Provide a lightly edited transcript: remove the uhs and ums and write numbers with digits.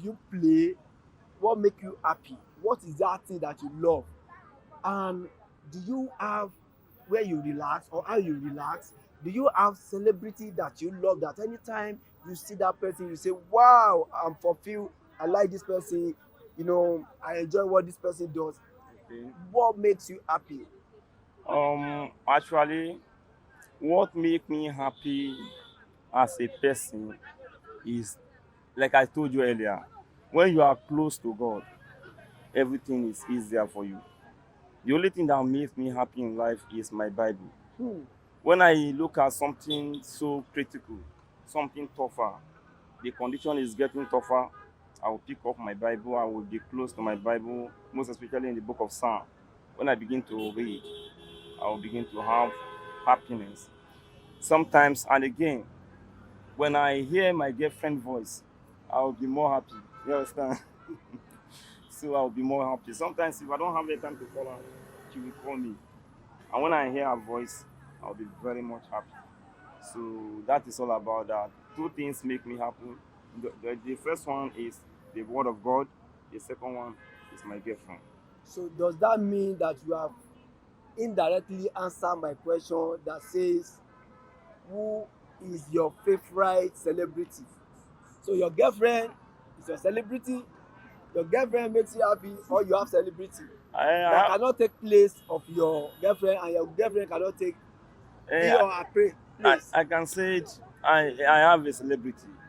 you play? What make you happy? What is that thing that you love? And do you have where you relax or how you relax? Do you have celebrity that you love that anytime you see that person you say, wow, I'm fulfilled, I like this person, I enjoy what this person does? Okay. What makes you happy? Actually, what make me happy as a person is, like I told you earlier, when you are close to God, everything is easier for you. The only thing that makes me happy in life is my Bible. Hmm. When I look at something so critical, something tougher, the condition is getting tougher, I will pick up my Bible, I will be close to my Bible, most especially in the book of Psalm. When I begin to read, I will begin to have happiness. Sometimes and again, when I hear my girlfriend voice, I will be more happy. You understand? So I'll be more happy. Sometimes if I don't have the time to call her, she will call me. And when I hear her voice, I'll be very much happy. So that is all about that. Two things make me happy. The first one is the word of God. The second one is my girlfriend. So does that mean that you have indirectly answered my question that says, who is your favorite celebrity? So your girlfriend is your celebrity, your girlfriend makes you happy, or you have celebrity that I, cannot take place of your girlfriend and your girlfriend cannot take he I, or her place. I can say it. I have a celebrity.